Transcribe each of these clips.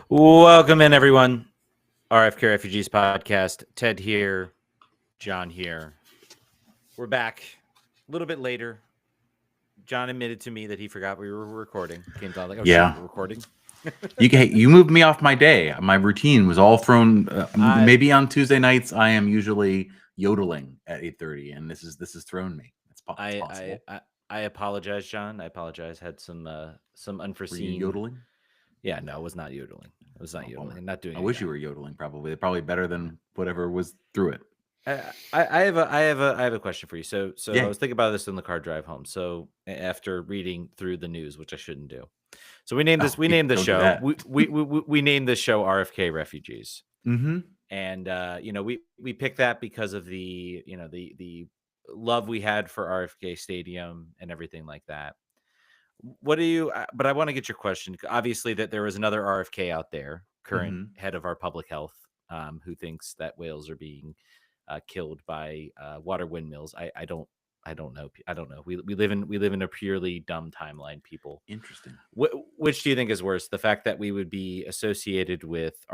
Welcome in, everyone. RFK Refugees podcast. Ted here, John here. We're back a little bit later. John admitted to me that he forgot we were recording. Came down like, oh shit, Yeah, we're recording. you moved me off my day. My routine was all thrown. I Maybe on Tuesday nights I am usually yodeling at 8:30, and this has thrown me. It's I I possible. I, I apologize, John. I apologize. Had some Were you unforeseen. yodeling? Yeah, no, it was not yodeling. It was not Oh, yodeling. bummer. I'm not doing I any of wish you that. were yodeling. Probably better than whatever was through it. I have a question for you. So I Yeah. was thinking about this on the car drive home. So after reading through the news, which I shouldn't do. So we named this. Oh, We named the don't do show. that. We named this show RFK Refugees, Mm-hmm. and we picked that because of the love we had for RFK Stadium and everything like that. What do you? But I want to get your question. Obviously, that there was another RFK out there, current Mm-hmm. head of our public health, who thinks that whales are being killed by water windmills. I don't know. I don't know. We live in a purely dumb timeline, people. Interesting. Which do you think is worse? The fact that we would be associated with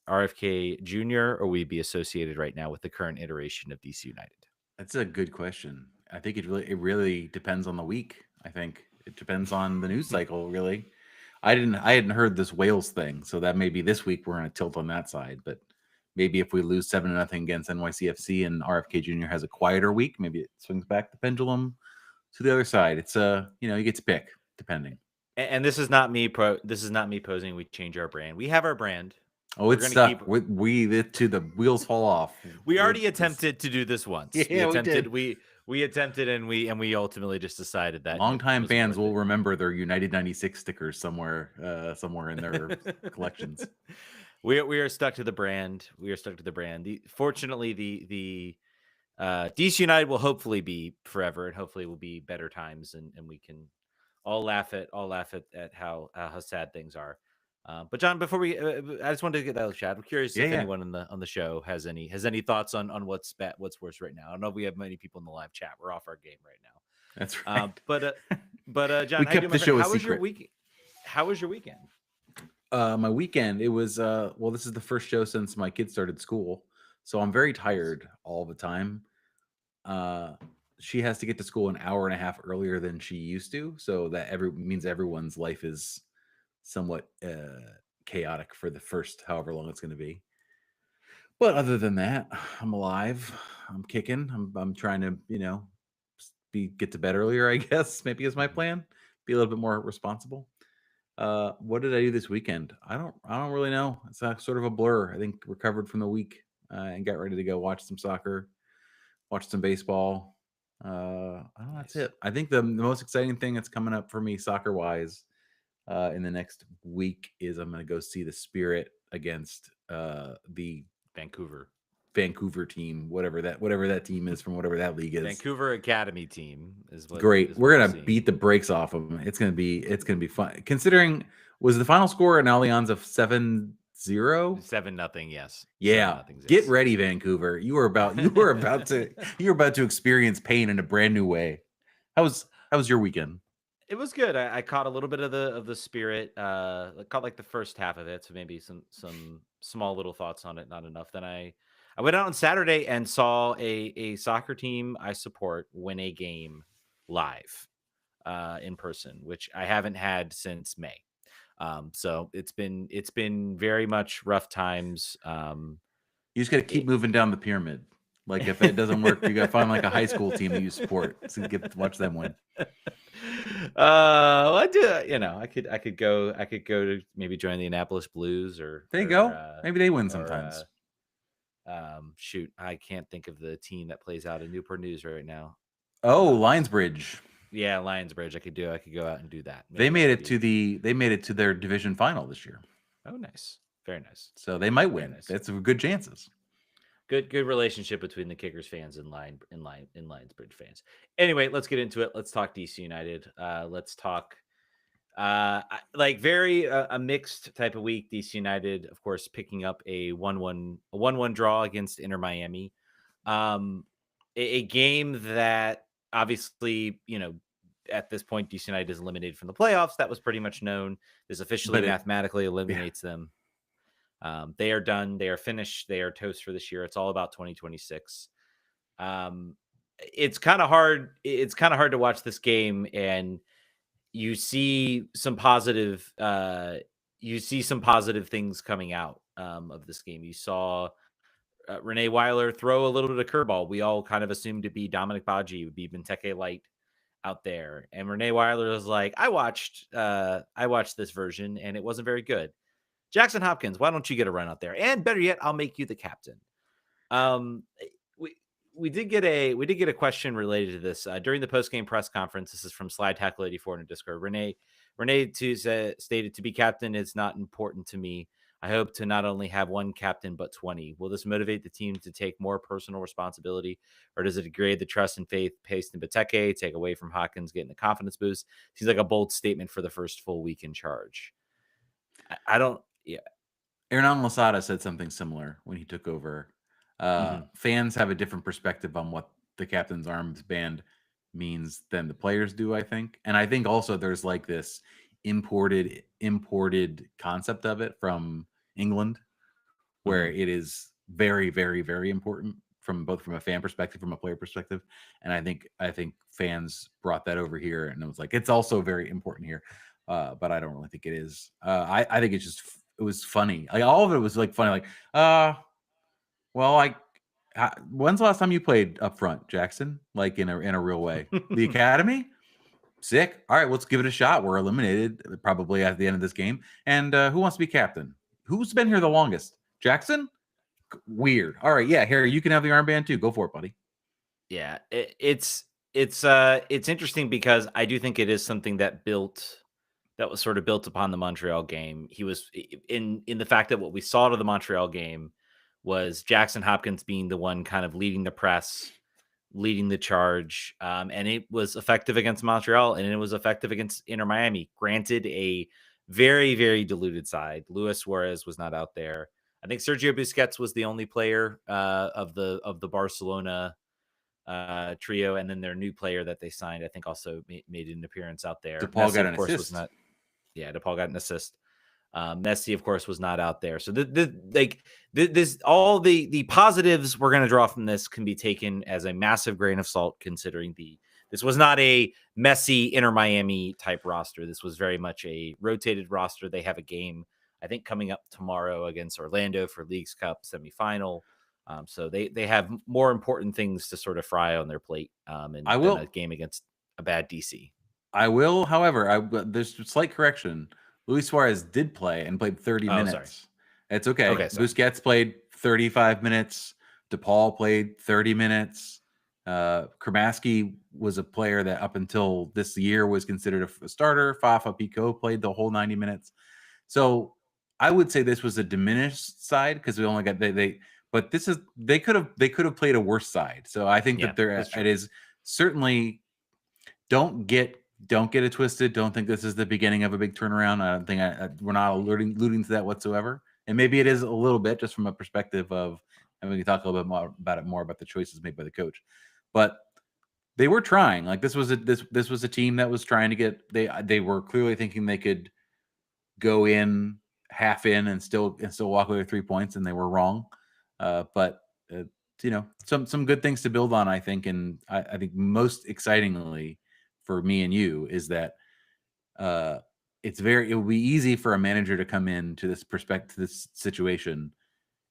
RFK Jr. or we be associated right now with the current iteration of DC United? That's a good question. I think it really depends on the week. I think it depends on the news cycle. Really, I hadn't heard this Wales thing, so that maybe this week we're going to tilt on that side. But maybe if we lose 7-0 against NYCFC and RFK Jr. has a quieter week, maybe it swings back the pendulum to the other side. It's you get to pick depending. And this is not me. This is not me posing. We change our brand. We have our brand. Oh, We're it's gonna keep. stuck. To the wheels fall off. We already This, attempted to do this once. We yeah, we attempted. did. We attempted, and we ultimately just decided that it Longtime wasn't fans worth will it. remember their United 96 stickers somewhere in their collections. We are stuck to the brand. We are stuck to the brand. Fortunately, the DC United will hopefully be forever, and hopefully will be better times, and we can all laugh at how sad things are. But John, before I just wanted to get that chat. I'm curious Yeah, if yeah, anyone on the show has any thoughts on what's worse right now. I don't know if we have many people in the live chat. We're off our game right now. that's Uh, right. but uh, but We John, how you kept doing, my the friend? show a How was your secret. week? How was your weekend? My weekend, it was well, this is the first show since my kids started school, so I'm very Nice. tired all the time. Uh, she has to get to school an hour and a half earlier than she used to, so that every means everyone's life is somewhat chaotic for the first however long it's going to be. But other than that, I'm alive. I'm kicking. I'm trying to, get to bed earlier, I guess, maybe is my Mhm. plan. Be a little bit more responsible. What did I do this weekend? I don't really know. It's sort of a blur. I think recovered from the week and got ready to go watch some soccer, watch some baseball. I don't know, that's Nice. it. I think the most exciting thing that's coming up for me soccer wise in the next week is I'm going to go see the Spirit against the Vancouver. Vancouver team, whatever that team is from whatever that league is. Vancouver Academy team is what Great. is what We're we're gonna seeing. beat the brakes off of them. It's gonna be fun. Considering was the final score in Allianz of 7-0? 7-0. Yes, seven Yeah. nothing. Get Yes. ready, Vancouver. You were about to experience pain in a brand new way. How was your weekend? It was good. I caught a little bit of the spirit. I caught like the first half of it, so maybe some small little thoughts on it. Not enough. Then I went out on Saturday and saw a soccer team I support win a game live in person, which I haven't had since May. So it's been very much rough times. You just gotta keep It, moving down the pyramid. Like if that doesn't work, you gotta find like a high school team that you support so you get to watch them win. well, I do. I could go to maybe join the Annapolis Blues or There you or go. uh, Maybe they win or sometimes. shoot, I can't think of the team that plays out in Newport News right now. Oh, Uh, Lionsbridge. yeah, Lionsbridge. I could go out and do that. They Maybe that made would it to be. their division final this year. Oh, nice. Very nice. So they might Very win. nice. That's good chances. Good relationship between the Kickers fans and Lionsbridge fans. Anyway, let's get into it. Let's talk DC United. Let's talk like very a mixed type of week. DC United, of course, picking up a 1-1 draw against Inter Miami. Um, a game that obviously at this point, DC United is eliminated from the playoffs. That was pretty much known. This officially But it, mathematically yeah. eliminates them. They are done. They are finished. They are toast for this year. It's all about 2026. Um, it's kind of hard. It's kind of hard to watch this game, and you see some positive. You see some positive things coming out of this game. You saw Renee Weiler throw a little bit of curveball. We all kind of assumed to be Dominic Baji, would be Benteke Light out there. And Renee Weiler was like, I watched this version and it wasn't very good. Jackson Hopkins, why don't you get a run out there? And better yet, I'll make you the captain. Um, we we did get a question related to this during the post game press conference. This is from Slide Tackle 84 in the Discord. Renee stated, to be captain is not important to me. I hope to not only have one captain but 20. Will this motivate the team to take more personal responsibility, or does it degrade the trust and faith placed in Benteke, take away from Hawkins getting the confidence boost? Seems like a bold statement for the first full week in charge. I don't. Yeah. Hernan Losada said something similar when he took over. Fans have a different perspective on what the captain's armband means than the players do, I think. And I think also there's like this imported concept of it from England, where it is very, very, very important from both from a fan perspective, from a player perspective. And I think fans brought that over here, and it was like it's also very important here. But I don't really think it is. I think it's just it was funny. Like all of it was like funny. Like, well, like, when's the last time you played up front, Jackson? Like in a real way, the academy. Sick. All right, let's give it a shot. We're eliminated probably at the end of this game. And who wants to be captain? Who's been here the longest? Jackson? Weird. All right, yeah, Harry, you can have the armband too. Go for it, buddy. Yeah, it's interesting because I do think it is something that was sort of built upon the Montreal game. He was in the fact that what we saw to the Montreal game was Jackson Hopkins being the one kind of leading the press, leading the charge, and it was effective against Montreal, and it was effective against Inter Miami. Granted, a very, very diluted side. Luis Suarez was not out there. I think Sergio Busquets was the only player of the Barcelona trio, and then their new player that they signed, I think, also made an appearance out there. DePaul Messi, got of an course, was assist. not. Yeah, DePaul got an assist. Messi, of course, was not out there. So this all the positives we're going to draw from this can be taken as a massive grain of salt, considering this was not a Messi Inter Miami type roster. This was very much a rotated roster. They have a game, I think, coming up tomorrow against Orlando for Leagues Cup semifinal. So they have more important things to sort of fry on their plate than a game against a bad DC. I will, however, there's a slight correction. Luis Suarez did play and played 30 minutes. Sorry. It's okay. Okay, sorry. Busquets played 35 minutes. DePaul played 30 minutes. Kramaski was a player that up until this year was considered a starter. Fafa Pico played the whole 90 minutes. So I would say this was a diminished side because we only got but this is they could have played a worse side. So I think that it is certainly don't get it twisted. Don't think this is the beginning of a big turnaround. I don't think we're not alluding to that whatsoever. And maybe it is a little bit just from a perspective of, and we can talk a little bit more about the choices made by the coach. But they were trying. Like this was a team that was trying to get. They were clearly thinking they could go in half in and still walk away with 3 points, and they were wrong. But some good things to build on, I think. And I think most excitingly for me and you is that it will be easy for a manager to come in to this situation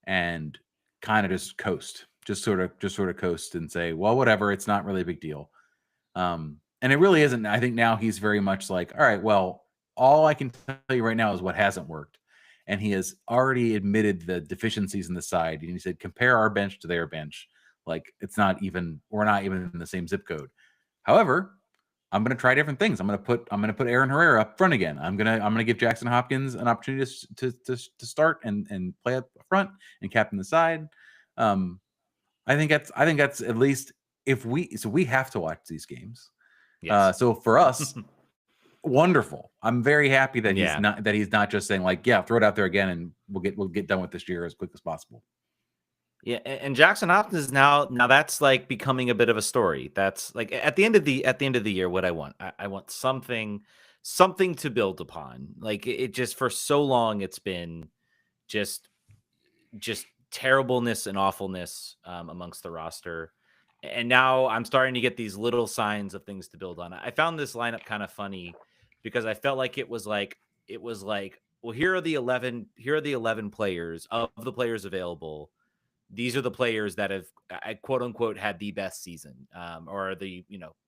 and kind of just coast, just sort of coast and say, well, whatever, it's not really a big deal. And it really isn't. I think now he's very much like, all right, well, all I can tell you right now is what hasn't worked. And he has already admitted the deficiencies in the side. And he said, compare our bench to their bench. Like we're not even in the same zip code. However, I'm going to try different things. I'm going to put Aaron Herrera up front again. I'm going to give Jackson Hopkins an opportunity to start and play up front and captain the side. I think that's at least we have to watch these games. Yes. So for us, wonderful. I'm very happy that he's not just saying like, yeah, throw it out there again and we'll get done with this year as quick as possible. Yeah, and Jackson Hopkins is now that's like becoming a bit of a story. That's like at the end of the year, what I want, I want something to build upon. Like it just for so long, it's been just just terribleness and awfulness amongst the roster. And now I'm starting to get these little signs of things to build on. I found this lineup kind of funny because I felt like it was like, well, here are the 11 players of the players available. These are the players that have, I quote unquote, had the best season, or the,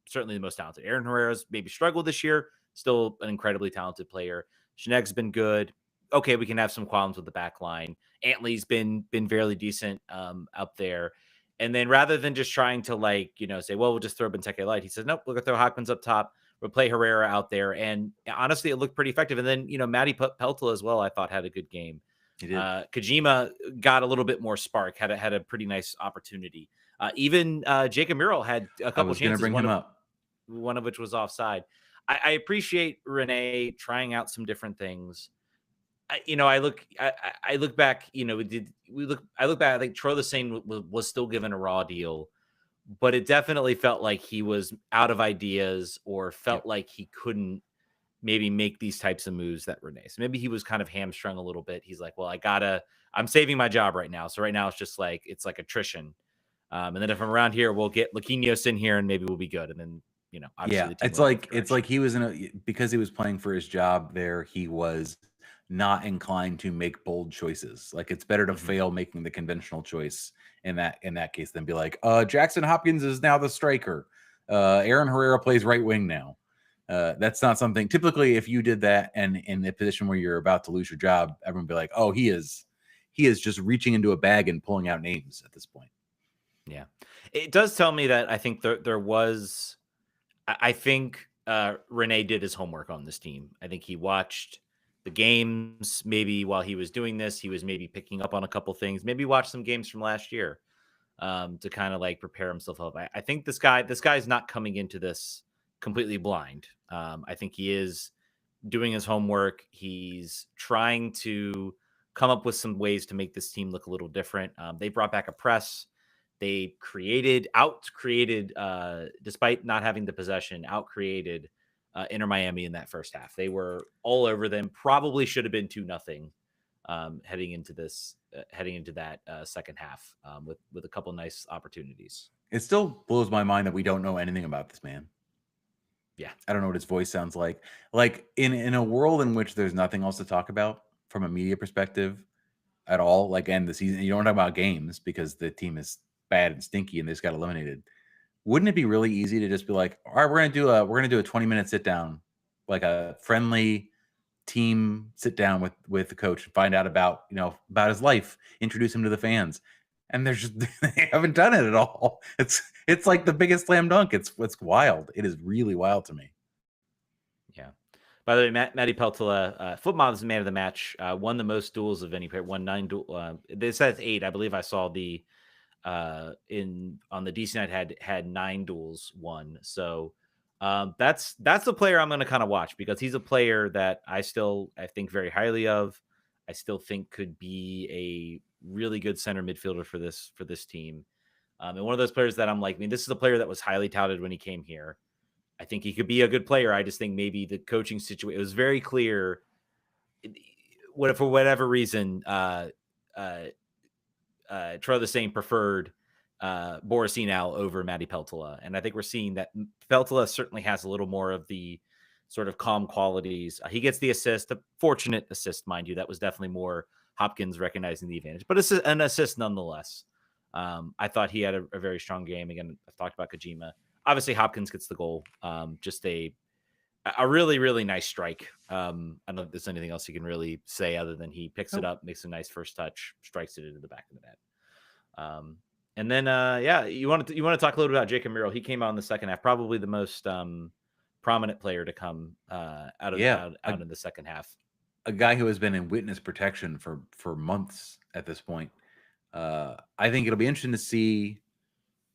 certainly the most talented. Aaron Herrera's maybe struggled this year, still an incredibly talented player. Sheneg's been good. Okay, we can have some qualms with the back line. Antley's been fairly decent up there. And then rather than just trying to say, well, we'll just throw Benteke Light, he says, nope, we're gonna throw Hawkins up top. We'll play Herrera out there. And honestly, it looked pretty effective. And then, Matty Peltla as well, I thought had a good game. He did. Kojima got a little bit more spark, had a pretty nice opportunity. Even Jacob Murrell had a I couple was going to chances, bring him up. one of which was offside. I appreciate Renee trying out some different things. I look back. I look back. I think Troy Lesane was still given a raw deal, but it definitely felt like he was out of ideas or Yep. felt like he couldn't maybe make these types of moves that Renee. So maybe he was kind of hamstrung a little bit. He's like, well, I'm saving my job right now. So right now it's like attrition. And then if I'm around here, we'll get Laquinhos in here and maybe we'll be good. And then, obviously Yeah, the team went a different it's like direction. he was because he was playing for his job there, he was not inclined to make bold choices. Like it's better to Hmm. fail making the conventional choice in that case than be like, Jackson Hopkins is now the striker. Aaron Herrera plays right wing now. That's not something typically if you did that and in the position where you're about to lose your job, everyone would be like, oh, he is just reaching into a bag and pulling out names at this point. Yeah. It does tell me that I think there was, I think Renee did his homework on this team. I think he watched the games. Maybe while he was doing this, he was maybe picking up on a couple things. Maybe watch some games from last year to kind of like prepare himself up. I think this guy's not coming into this completely blind. I think he is doing his homework. He's trying to come up with some ways to make this team look a little different. They brought back a press. They out created, despite not having the possession, out created Inter Miami in that first half. They were all over them. Probably should have been 2-0 heading into that second half with a couple nice opportunities. It still blows my mind that we don't know anything about this man. Yeah. I don't know what his voice sounds like. Like in a world in which there's nothing else to talk about from a media perspective at all, like end the season, you don't talk about games because the team is bad and stinky and they just got eliminated. Wouldn't it be really easy to just be like, all right, we're gonna do a 20-minute sit down, like a friendly team sit down with the coach and find out about his life, introduce him to the fans. And there's just they haven't done it at all. It's like the biggest slam dunk. It's wild. It is really wild to me. Yeah. By the way, Matty Peltola, Footmob's man of the match, won the most duels of any player. Won 9 duel. They said 8. I believe I saw the in on the DC night had 9 duels won. So that's the player I'm going to kind of watch because he's a player that I think very highly of. I still think could be a really good center midfielder for this team. And one of those players that I'm like, I mean, this is a player that was highly touted when he came here. I think he could be a good player. I just think maybe the coaching situation, it was very clear what for whatever reason, uh, Troy the Saint preferred Boris Enow over Matty Peltola. And I think we're seeing that Peltola certainly has a little more of the sort of calm qualities. He gets the assist, a fortunate assist, mind you. That was definitely more Hopkins recognizing the advantage, but it's an assist nonetheless. I thought he had a very strong game. Again, I've talked about Kojima. Obviously, Hopkins gets the goal. Just a really, really nice strike. I don't know if there's anything else you can really say other than he picks it Nope. up, makes a nice first touch, strikes it into the back of the net. And then, yeah, you want to talk a little bit about Jacob Murrell. He came out in the second half, probably the most prominent player to come Yeah, out in the second half. a guy who has been in witness protection for months at this point. I think it'll be interesting to see,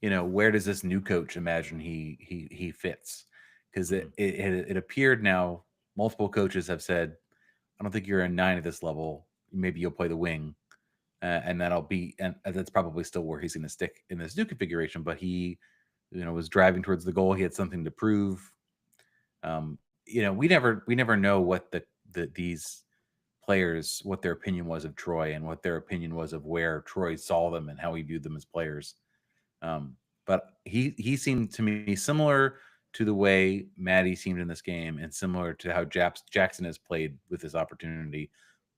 where does this new coach imagine he fits? Because Mhm. it appeared now multiple coaches have said, I don't think you're a 9 at this level. Maybe you'll play the wing. and that'll be and that's probably still where he's going to stick in this new configuration. But he, was driving towards the goal. He had something to prove. We never know what these players, what their opinion was of Troy and what their opinion was of where Troy saw them and how he viewed them as players. But he seemed to me similar to the way Maddie seemed in this game, and similar to how Jackson has played with this opportunity.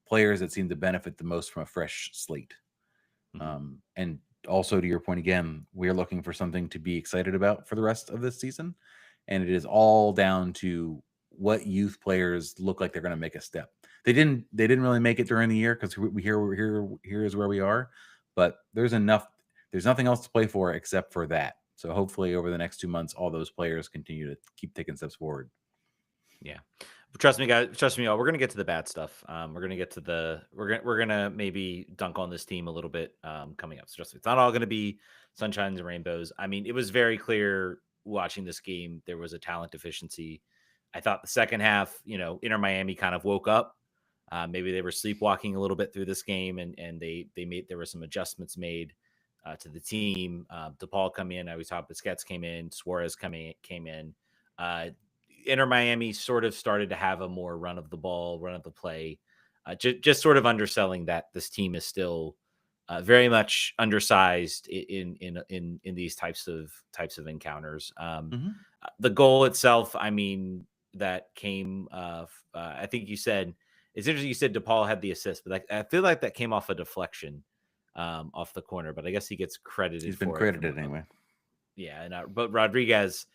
Players that seem to benefit the most from a fresh slate. Mhm. And also, to your point again, we're looking for something to be excited about for the rest of this season. And it is all down to what youth players look like they're going to make a step. They didn't really make it during the year because here is where we are. But there's nothing else to play for except for that. So hopefully over the next 2 months, all those players continue to keep taking steps forward. Yeah. Trust me, guys. Trust me, y'all. We're gonna get to the bad stuff. We're gonna get to we're gonna maybe dunk on this team a little bit coming up. So trust me, it's not all gonna be sunshines and rainbows. I mean, it was very clear watching this game there was a talent deficiency. I thought the second half, Inter Miami kind of woke up. Maybe they were sleepwalking a little bit through this game, and they made there were some adjustments made to the team. DePaul come in. I always thought Busquets came in. Suarez came in. Uh, Inter Miami sort of started to have a more run of the ball, run of the play, just sort of underselling that this team is still very much undersized in these types of encounters. Hmm. The goal itself, I mean, that came. I think you said it's interesting. You said DePaul had the assist, but I feel like that came off a deflection off the corner. But I guess he gets credited He's been for it from credited anyway. yeah, and but Rodriguez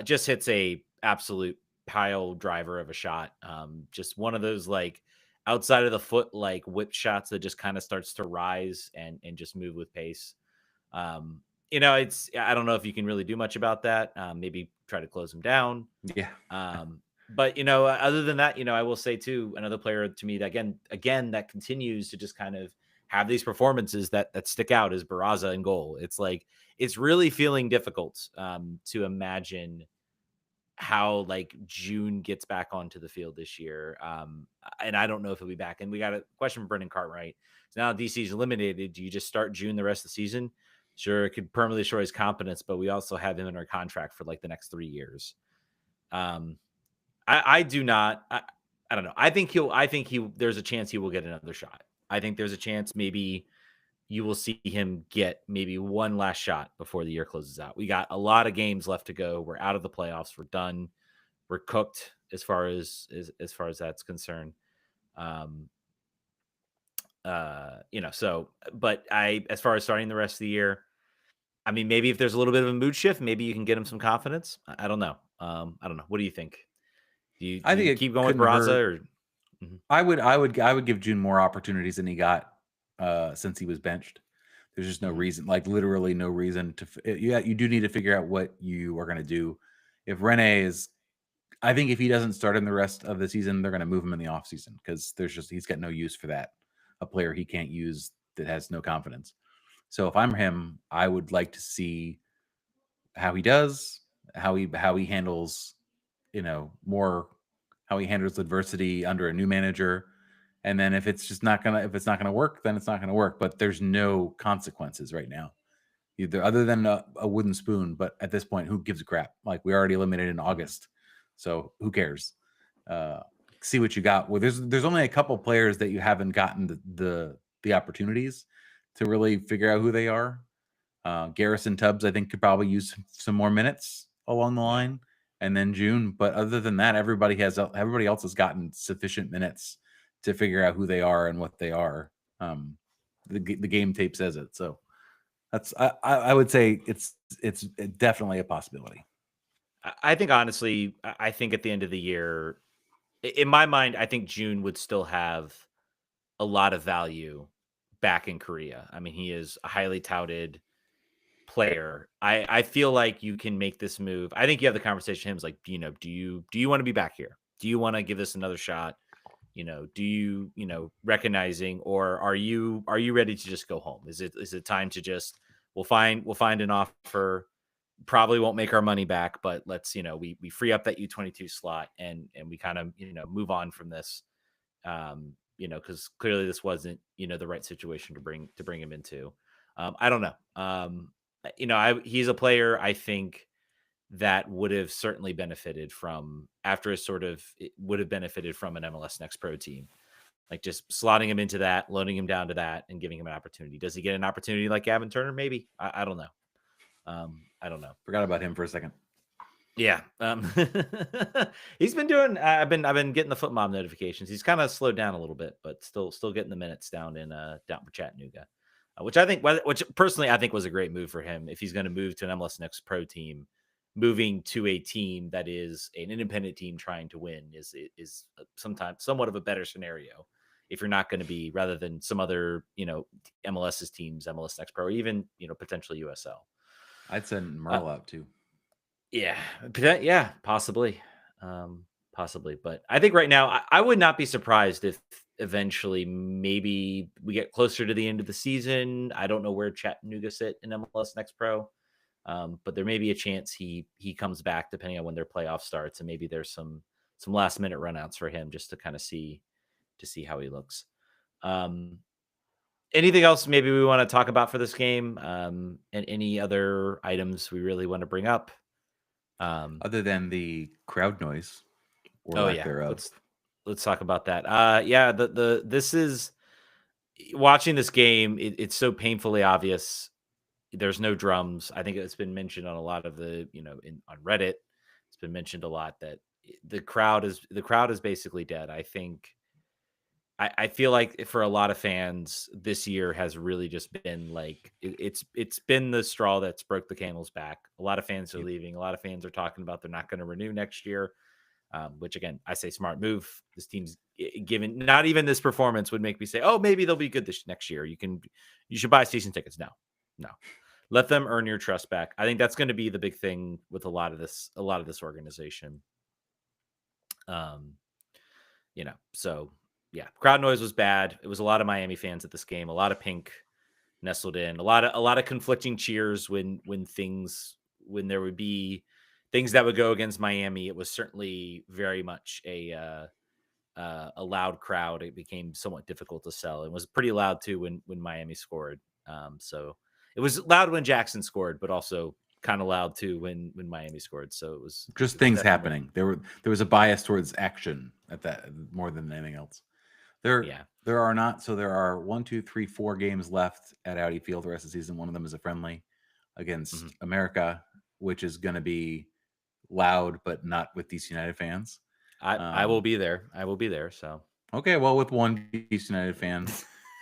just hits a absolute pile driver of a shot. Just one of those like outside of the foot like whip shots that just kind of starts to rise and just move with pace. It's I don't know if you can really do much about that. Maybe try to close him down. Yeah. But other than that, I will say too, another player to me that again that continues to just kind of have these performances that stick out is Barraza in goal. It's like it's really feeling difficult to imagine how like June gets back onto the field this year. And I don't know if he'll be back. And we got a question from Brendan Cartwright. So now DC's eliminated. Do you just start June the rest of the season? Sure, it could permanently destroy his confidence, but we also have him in our contract for like the next 3 years. Um, I do not. I don't know. I think there's a chance he will get another shot. I think there's a chance maybe you will see him get maybe one last shot before the year closes out. We got a lot of games left to go. We're out of the playoffs. We're done. We're cooked as far as that's concerned. Um, so but as far as starting the rest of the year, I mean, maybe if there's a little bit of a mood shift, maybe you can get him some confidence. I don't know. I don't know. What do you think? Do you I do think you keep it going with couldn't Barraza hurt. or Mhm, I would give June more opportunities than he got since he was benched. There's just no mhm, reason, like literally no reason to. Yeah, you do need to figure out what you are going to do. If Rene is, I think if he doesn't start in the rest of the season, they're going to move him in the offseason because he's got no use for that. A player he can't use that has no confidence. So if I'm him, I would like to see how he does, how he handles, more how he handles adversity under a new manager. And then if it's not gonna work, then it's not gonna work. But there's no consequences right now, either other than a wooden spoon. But at this point, who gives a crap? Like we already eliminated in mhm. August, so who cares? Uh, See what you got. Well, there's only a couple players that you haven't gotten the opportunities to really figure out who they are. Garrison Tubbs, I think, could probably use some more minutes along the Yeah. line, and then June. But other than that, everybody else has gotten sufficient minutes to figure out who they are and what they are. Um, the game tape says it, so I would say it's definitely a possibility. I think honestly, I think at the end of the year, in my mind, I think June would still have a lot of value back in Korea. I mean, he is a highly touted player. I feel like you can make this move. I think you have the conversation with him is like, do you want to be back here? Do you want to give this another shot? Do you recognizing or are you ready to just go home? Is it time to just we'll find an offer, probably won't make our money back, but let's we free up that U22 slot and we kind of move on from this. because clearly this wasn't, the right situation to bring him into. I don't know. He's a player I think that would have certainly benefited from after a sort of it would have benefited from an MLS Next Pro team. Like just slotting him into that, loading him down to that, and giving him an opportunity. Does he get an opportunity like Gavin Turner? Maybe. I don't know. I don't know. Forgot about him for a second. Yeah. He's been doing. I've been getting the foot mob notifications. He's kind of slowed down a little bit, but still getting the minutes down down for Chattanooga, which personally I think was a great move for him. If he's going to move to an MLS Next Pro team, moving to a team that is an independent team trying to win is sometimes somewhat of a better scenario. If you're not going to be rather than some other MLS's teams, MLS Next Pro, or even potentially USL. I'd send Merle out too. Yeah, possibly. Possibly. But I think right now, I would not be surprised if eventually maybe we get closer to the end of the season. I don't know where Chattanooga sit in MLS Next Pro. But there may be a chance he comes back depending on when their playoff starts, and maybe there's some last minute runouts for him just to kind of see how he looks. Anything else maybe we want to talk about for this game? And any other items we really want to bring up? Other than the crowd noise or Oh lack yeah, thereof. let's talk about that. Yeah, this is watching this game. It's so painfully obvious. There's no drums. I think it's been mentioned on a lot of the on Reddit. It's been mentioned a lot that the crowd is basically dead. I think. I feel like for a lot of fans, this year has really just been like it's been the straw that's broke the camel's back. A lot of fans are Yep. leaving. A lot of fans are talking about they're not going to renew next year. Which again, I say smart move. This team's given not even this performance would make me say, oh, maybe they'll be good this next year. You should buy season tickets. No, let them earn your trust back. I think that's going to be the big thing with a lot of this organization. So yeah, crowd noise was bad. It was a lot of Miami fans at this game, a lot of pink nestled in, a lot of conflicting cheers when there would be things that would go against Miami. It was certainly very much a loud crowd. It became somewhat difficult to sell. It was pretty loud too when Miami scored. So it was loud when Jackson scored, but also kind of loud too when Miami scored. So it was Just it was things definitely, happening. There was a bias towards action at that more than anything else. There yeah. are not. So there are 1, 2, 3, 4 games left at Audi Field the rest of the season. One of them is a friendly against Mhm. America, which is going to be loud, but not with DC United fans. I will be there. I will be there. So Okay, well, with one DC United fan,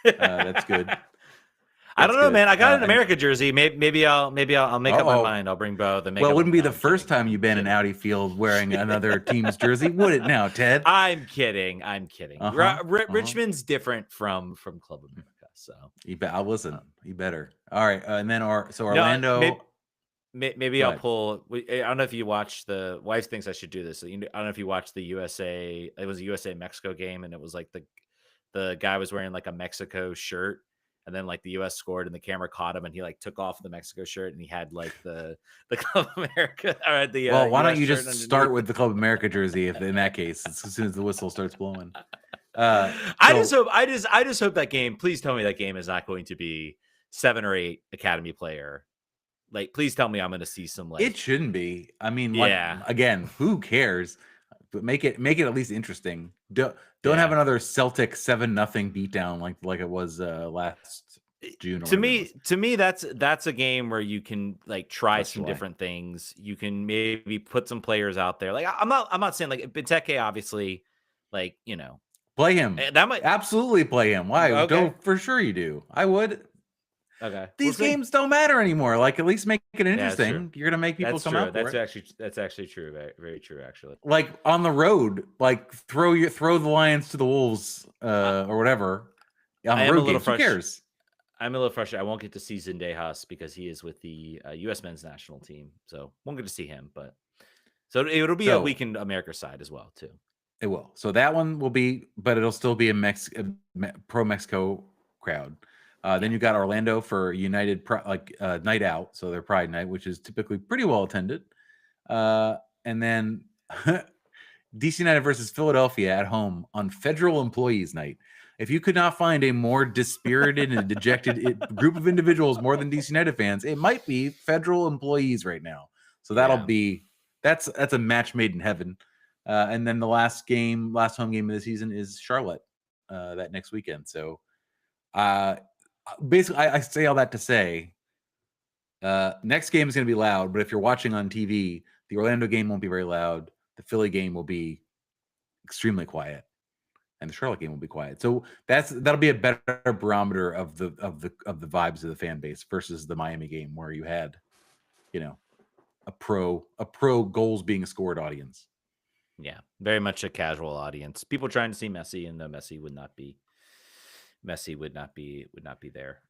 that's good. I That's don't know, good. man. I got an And America jersey. Maybe I'll make up my oh, mind. I'll bring both and make well, it up. wouldn't be No, the I'm first kidding. time you've been in Audi Field wearing another team's jersey, would it? Now, Ted. I'm kidding. Uh-huh. Richmond's different from Club America. So I'll listen. You better. All right, and then no, Orlando. maybe Go I'll ahead. pull. I don't know if you watched the wife thinks I should do this. I don't know if you watched the USA. It was a USA Mexico game, and it was like the guy was wearing like a Mexico shirt, and then like the US scored, and the camera caught him, and he like took off the Mexico shirt, and he had like the Club America or the Well, why don't US you shirt just start underneath. with the Club America jersey? If in that case, as soon as the whistle starts blowing. I just hope I just hope that game. Please tell me that game is not going to be 7 or 8 academy player. Like, please tell me I'm going to see some like. It shouldn't be. I mean, Yeah, again, who cares? But make it at least interesting. Don't have yeah. another Celtic 7-0 beatdown like it was last June or whatever it was. To me, that's a game where you can like try Last some July. different things. You can maybe put some players out there. Like I'm not saying like Benteke, obviously, like Play him. that might Absolutely play him. Why? okay. Don't for sure you do. I would. Okay, we'll These see. games don't matter anymore. Like, at least make it Yeah, that's true. interesting. You're gonna make people That's come true. out for That's actually true. Very, very true. Actually, like on the road, like throw the Lions to the Wolves or whatever on I the am a road little games. Who frustrated. cares? I'm a little frustrated. I won't get to see Zendejas because he is with the U.S. men's national team, so won't get to see him. But so it'll be a weakened America side as well too. It will. So that one will be, but it'll still be a pro Mexico crowd. Then you got Orlando for United night out, so their Pride night, which is typically pretty well attended. And then DC United versus Philadelphia at home on Federal Employees Night. If you could not find a more dispirited and dejected group of individuals more than DC United fans, it might be federal employees right now. So Yeah. that's a match made in heaven. And then the last home game of the season is Charlotte that next weekend. So uh, basically, I say all that to say, next game is going to be loud. But if you're watching on TV, the Orlando game won't be very loud. The Philly game will be extremely quiet, and the Charlotte game will be quiet. So that'll be a better barometer of the vibes of the fan base versus the Miami game where you had, a pro goals being scored audience. Yeah, very much a casual audience. People trying to see Messi, and the Messi would not be there.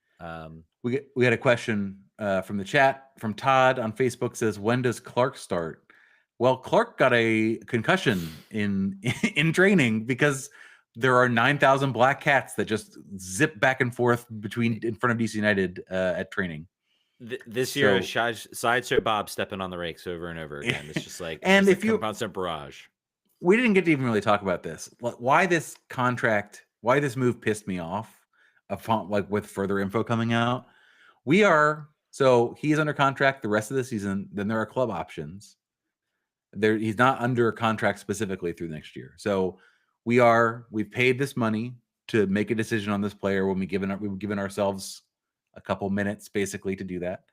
We had a question from the chat from Todd on Facebook. Says, when does Clark start? Well, Clark got a concussion in in training because there are 9,000 black cats that just zip back and forth in front of DC United at training. This year, Sideshow Bob stepping on the rakes over and over again. It's just like if a constant barrage. We didn't get to even really talk about this. Why this move pissed me off. Like with further info coming out, he's under contract the rest of the season. Then there are club options. He's not under contract specifically through next year. So we've paid this money to make a decision on this player when we've given ourselves a couple minutes basically to do that.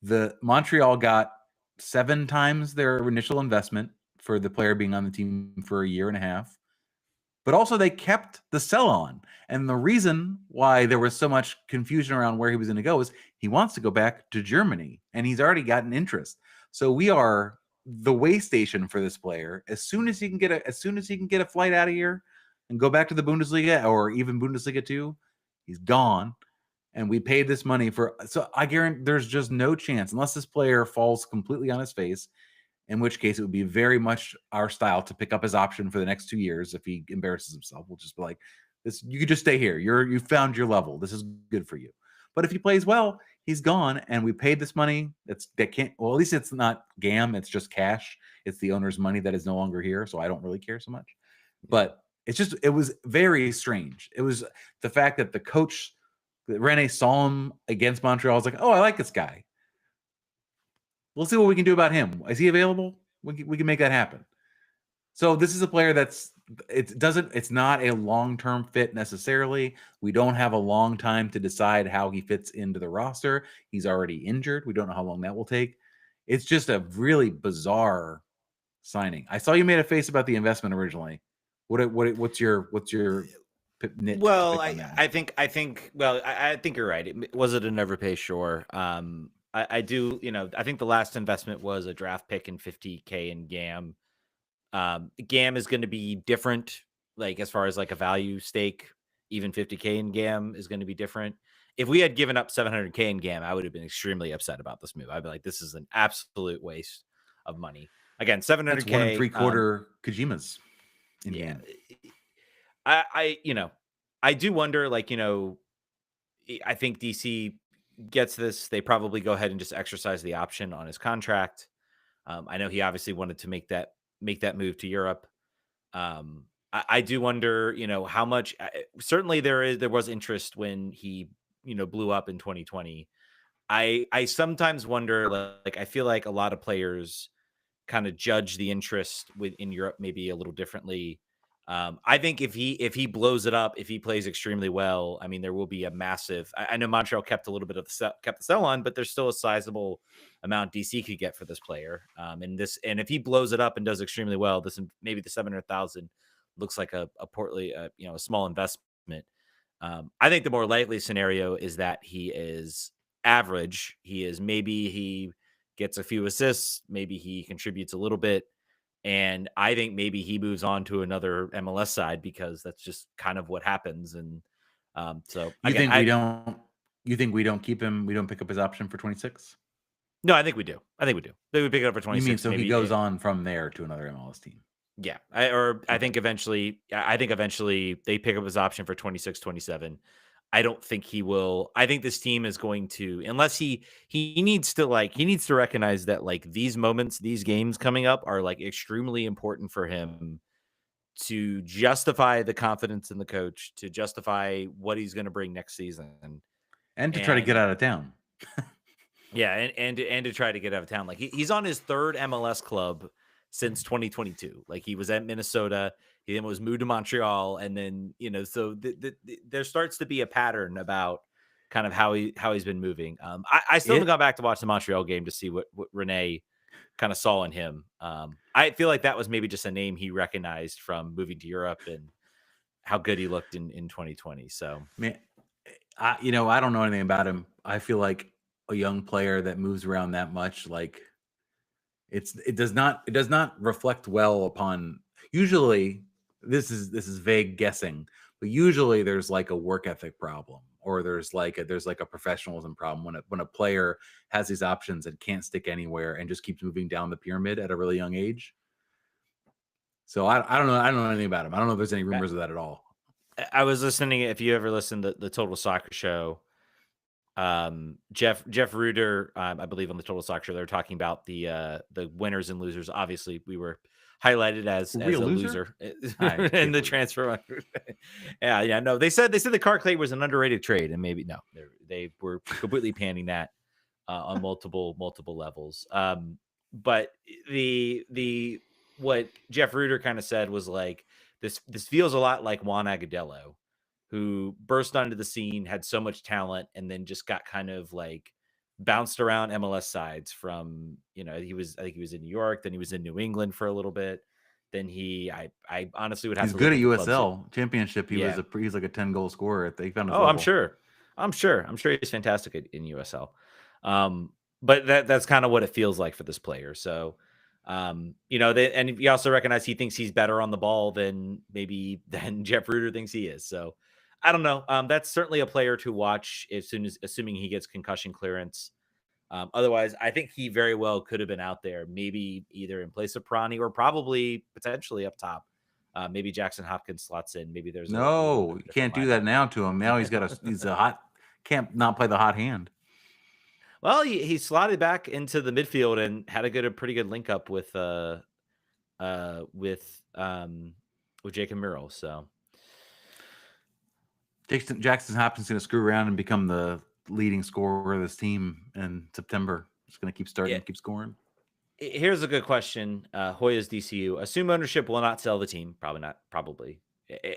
The Montreal got 7 times their initial investment for the player being on the team for a year and a half. But also they kept the sell on. And the reason why there was so much confusion around where he was going to go is he wants to go back to Germany, and he's already gotten interest. So we are the way station for this player. As soon as he can get a flight out of here and go back to the Bundesliga or even Bundesliga 2, he's gone. And we paid this money so I guarantee there's just no chance unless this player falls completely on his face, in which case it would be very much our style to pick up his option for the next 2 years. If he embarrasses himself, we'll just be like, this, you could just stay here. You found your level. This is good for you. But if he plays well, he's gone, and we paid this money. At least it's not GAM, it's just cash. It's the owner's money that is no longer here, so I don't really care so much. But it was very strange. It was the fact that the coach, Rene, saw him against Montreal. I was like, oh, I like this guy. We'll see what we can do about him. Is he available? We can make that happen. So this is a player it's not a long-term fit necessarily. We don't have a long time to decide how he fits into the roster. He's already injured. We don't know how long that will take. It's just a really bizarre signing. I saw you made a face about the investment originally. What's your nit? Well, I think you're right. Was it an overpay? Sure. I do, I think the last investment was a draft pick and $50K in GAM. GAM is going to be different, like as far as like a value stake. Even $50K in GAM is going to be different. If we had given up $700K in GAM, I would have been extremely upset about this move. I'd be like, this is an absolute waste of money. Again, $700K. That's 1 3/4 Kojimas. Yeah. I do wonder, I think DC gets this. They probably go ahead and just exercise the option on his contract. I know he obviously wanted to make that move to Europe. I do wonder, how much. Certainly, there was interest when he, blew up in 2020. I sometimes wonder, I feel like a lot of players kind of judge the interest in Europe maybe a little differently. I think if he blows it up, if he plays extremely well, I mean, there will be a massive. I know Montreal kept a little bit of kept the sell on, but there's still a sizable amount DC could get for this player. And if he blows it up and does extremely well, maybe the 700,000 looks like a portly, a small investment. I think the more likely scenario is that he is average. Maybe he gets a few assists, maybe he contributes a little bit. And I think maybe he moves on to another MLS side because that's just kind of what happens. And so you think we don't keep him? We don't pick up his option for 26? No, I think we do. They would pick it up for 26. You mean so maybe he goes on from there to another MLS team? Yeah. I think eventually they pick up his option for 26, 27. I don't think he will. I think this team is going to, unless he needs to recognize that these moments, these games coming up are extremely important for him to justify the confidence in the coach, to justify what he's going to bring next season. And to try to get And out of town. yeah, and to try to get out of town. Like he's on his third MLS club since 2022. Like he was at Minnesota, he then was moved to Montreal, and then so there starts to be a pattern about kind of how he's been moving. I still haven't It gone back to watch the Montreal game to see what Renee kind of saw in him. I feel like that was maybe just a name he recognized from moving to Europe and how good he looked in 2020. So man, I don't know anything about him. I feel like a young player that moves around that much, like it does not reflect well upon. Usually, this is vague guessing, but usually there's like a work ethic problem, or there's like a professionalism problem when a player has these options and can't stick anywhere and just keeps moving down the pyramid at a really young age. So I don't know. I don't know anything about him. I don't know if there's any I, rumors of that at all. I was listening. If you ever listened to the Total Soccer Show, Jeff Reuter, I believe on the Total Soccer Show, they're talking about the winners and losers. Obviously, we were highlighted Were we as a a loser? loser I in can't the believe it. transfer market. Yeah, no. They said the car clay was an underrated trade, and maybe no, they were completely panning that on multiple levels. But the what Jeff Reuter kind of said was like this feels a lot like Juan Agudelo, who burst onto the scene, had so much talent, and then just got kind of like bounced around MLS sides from, I think he was in New York, then he was in New England for a little bit. Then I honestly would have He's to good look at at the clubs that, USL championship. yeah. He's like a 10-goal scorer. He found his Oh, I'm level. sure. I'm sure he's fantastic in USL. But that's kind of what it feels like for this player. So, and you also recognize he thinks he's better on the ball than maybe than Jeff Ruder thinks he is. So, I don't know. That's certainly a player to watch assuming he gets concussion clearance. Otherwise, I think he very well could have been out there, maybe either in place of Prani or probably potentially up top. Maybe Jackson Hopkins slots in. Maybe there's a little bit No, of you a different can't do that lineup. now to him. Now he's a hot can't not play the hot hand. Well, he slotted back into the midfield and had a pretty good link up uh with um with Jacob Murrell. So Jackson Hopkins going to screw around and become the leading scorer of this team in September. Just going to keep yeah, starting, keep scoring. here's a good question. Hoya's DCU. Assume ownership will not sell the team. Probably not. Probably.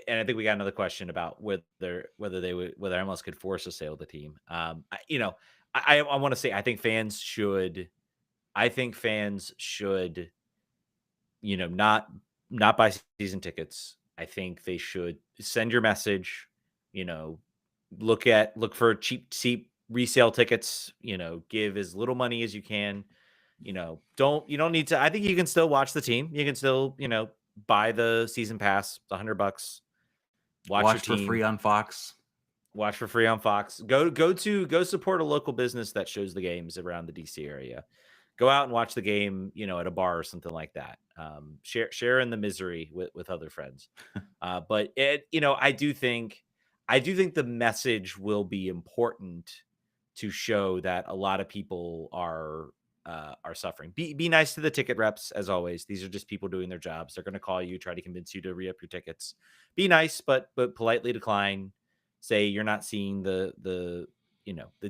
And I think we got another question about whether MLS could force a sale of the team. I want to say I think fans should not buy season tickets. I think they should send your message, you know, look for cheap resale tickets, give as little money as you can. You don't need to. I think you can still watch the team. You can still, buy the season pass, it's $100, watch your Watch for free team, on Fox. watch for free on Fox. Go support a local business that shows the games around the DC area. Go out and watch the game, at a bar or something like that. Share in the misery with other friends. But I do think the message will be important to show that a lot of people are suffering. Be nice to the ticket reps as always. These are just people doing their jobs. They're going to call you, try to convince you to re-up your tickets. Be nice, but politely decline. Say you're not seeing the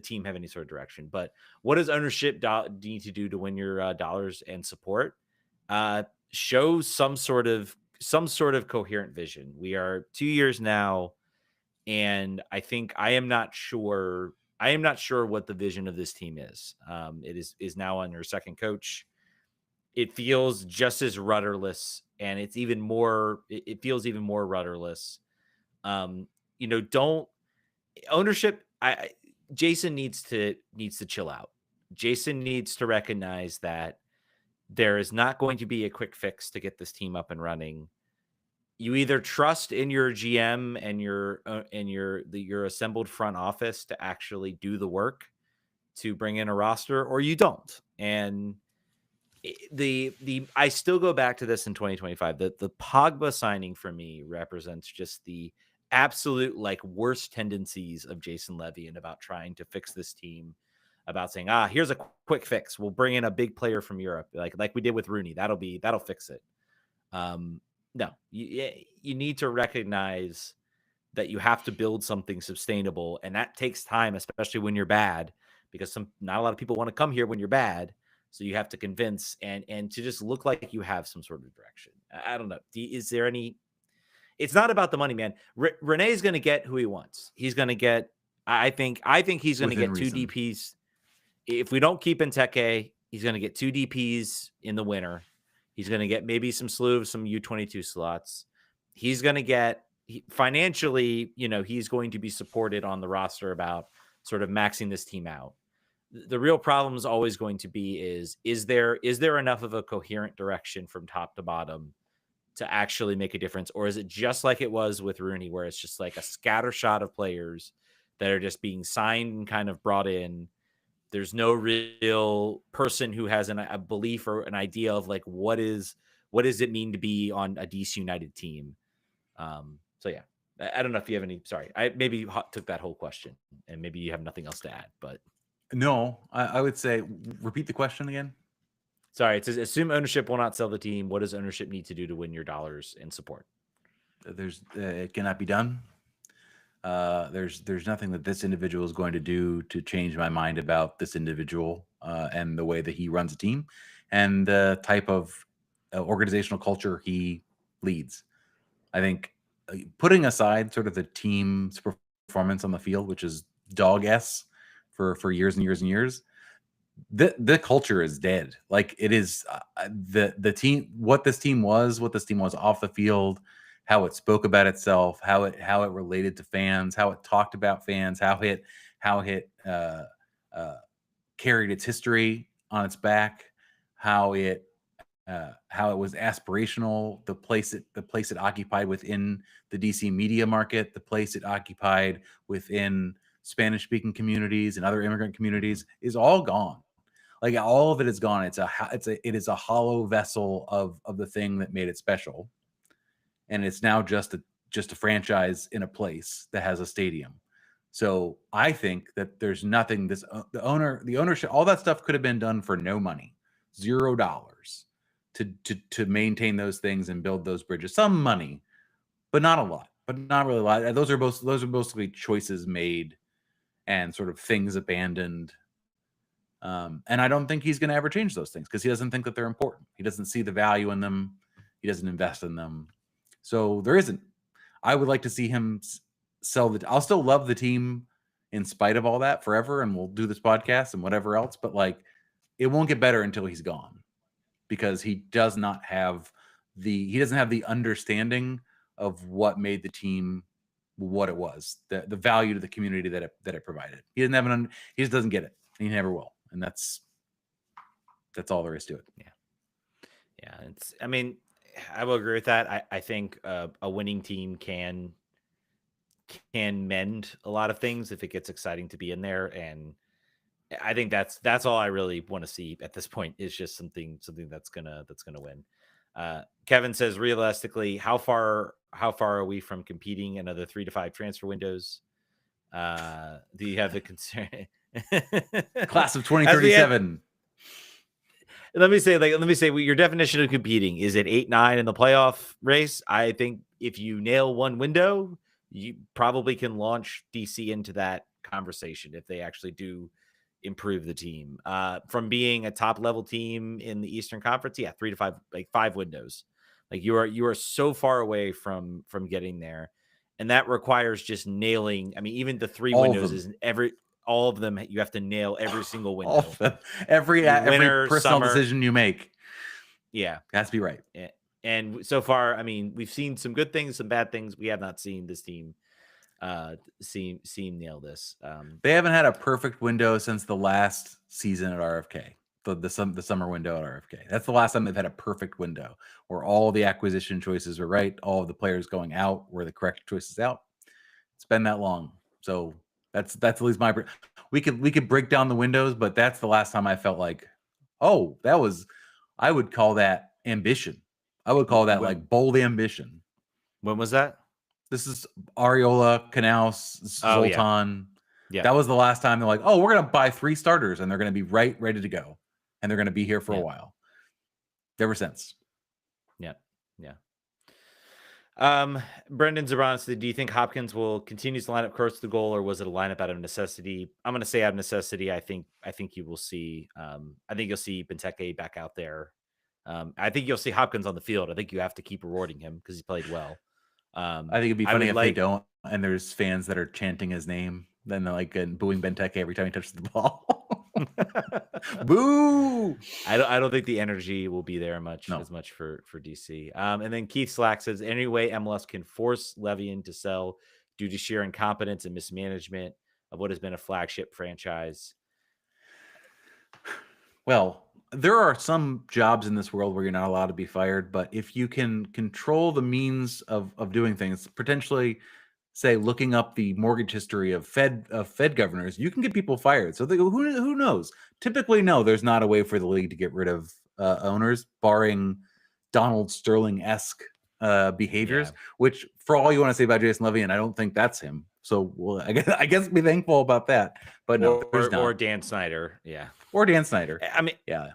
team have any sort of direction. But what does ownership need to do to win your dollars and support? Show some sort of coherent vision. We are 2 years now, and I think I am not sure. I am not sure what the vision of this team is. It is now under second coach. It feels just as rudderless, and it's even more. It feels even more rudderless. Don't ownership. Jason needs to chill out. Jason needs to recognize that there is not going to be a quick fix to get this team up and running. You either trust in your GM and your assembled front office to actually do the work to bring in a roster, or you don't. And the I still go back to this in 2025. The Pogba signing for me represents just the absolute like worst tendencies of Jason Levy and about trying to fix this team, about saying, here's a quick fix. We'll bring in a big player from Europe, like we did with Rooney. That'll fix it. Um, No, you need to recognize that you have to build something sustainable, and that takes time, especially when you're bad, because not a lot of people want to come here when you're bad. So you have to convince and to just look like you have some sort of direction. I don't know. Is there any? It's not about the money, man. Renee's going to get who he wants. He's going to get. I think he's going to within get two reason. DPs. If we don't keep Benteke, he's going to get two DPs in the winter. He's going to get maybe some slew of some U22 slots. He's going to get financially, he's going to be supported on the roster about sort of maxing this team out. The real problem is always going to be is there enough of a coherent direction from top to bottom to actually make a difference, or is it just like it was with Rooney, where it's just like a scatter shot of players that are just being signed and kind of brought in? There's no real person who has a belief or an idea of like what does it mean to be on a DC United team. So yeah, I don't know if you have any. Sorry, I maybe took that whole question, and maybe you have nothing else to add. But No, I would say repeat the question again. sorry, it says assume ownership will not sell the team. What does ownership need to do to win your dollars and support? It cannot be done. There's nothing that this individual is going to do to change my mind about this individual and the way that he runs a team and the type of organizational culture he leads. I think putting aside sort of the team's performance on the field, which is dog s for years and years and years, the culture is dead. Like it is the team, what this team was off the field, how it spoke about itself, how it related to fans, how it talked about fans, how it carried its history on its back, how it was aspirational, the place it occupied within the DC media market, the place it occupied within Spanish speaking communities and other immigrant communities is all gone. Like all of it is gone. It is a hollow vessel of the thing that made it special, and it's now just a franchise in a place that has a stadium. So I think that there's nothing. The ownership, all that stuff could have been done for no money, $0 to maintain those things and build those bridges. Some money, but not a lot. But not really a lot. Those are mostly choices made and sort of things abandoned. And I don't think he's going to ever change those things because he doesn't think that they're important. He doesn't see the value in them. He doesn't invest in them. So there isn't. I would like to see him sell I'll still love the team in spite of all that forever, and we'll do this podcast and whatever else. But like, it won't get better until he's gone because he doesn't have the understanding of what made the team what it was, the value to the community that it provided. He doesn't have he just doesn't get it. He never will. And that's all there is to it. Yeah. I mean, I will agree with that. I think a winning team can mend a lot of things if it gets exciting to be in there. And I think that's all I really want to see at this point is just something that's gonna win. Kevin says, realistically, how far are we from competing another 3 to 5 transfer windows? Do you have the concern? Class of 2037. Let me say your definition of competing is it 8-9 in the playoff race. I think if you nail one window, you probably can launch DC into that conversation if they actually do improve the team from being a top level team in the Eastern Conference. Yeah, 3 to 5, like 5 windows. Like you are so far away from getting there, and that requires just nailing. I mean, even the 3 windows isn't all of them. You have to nail every single window. All of them. Every personal summer decision you make. Yeah, has to be right. And so far, I mean, we've seen some good things, some bad things. We have not seen this team nail this. They haven't had a perfect window since the last season at RFK. The summer window at RFK. That's the last time they've had a perfect window where all the acquisition choices were right, all of the players going out were the correct choices out. It's been that long, so that's at least my. We could break down the windows, but that's the last time I felt like, oh, that was. I would call that ambition. I would call that like bold ambition. When was that? This is Areola, Knaus, Zoltan. Yeah. That was the last time they're like, oh, we're going to buy 3 starters and they're going to be ready to go. And they're going to be here for a while. Ever since. Yeah. Yeah. Um, Brendan Zabrowski, do you think Hopkins will continue to line up close to the goal, or was it a lineup out of necessity? I'm going to say out of necessity. I think you will see. I think you'll see Benteke back out there. I think you'll see Hopkins on the field. I think you have to keep rewarding him because he played well. I think it'd be I funny would if they like. don't, and there's fans that are chanting his name, then they're like and booing Benteke every time he touches the ball. Boo! I don't think the energy will be there No. as much for DC. And then Keith Slack says any way MLS can force Levian to sell due to sheer incompetence and mismanagement of what has been a flagship franchise. Well, there are some jobs in this world where you're not allowed to be fired, but if you can control the means of doing things, potentially say looking up the mortgage history of Fed governors, you can get people fired. So who knows? Typically, no, there's not a way for the league to get rid of owners, barring Donald Sterling esque behaviors. Yeah, Which, for all you want to say about Jason Levy, and I don't think that's him. So well, I guess be thankful about that. But no, there's or not. Dan Snyder. Yeah, Or Dan Snyder. I mean, Yeah.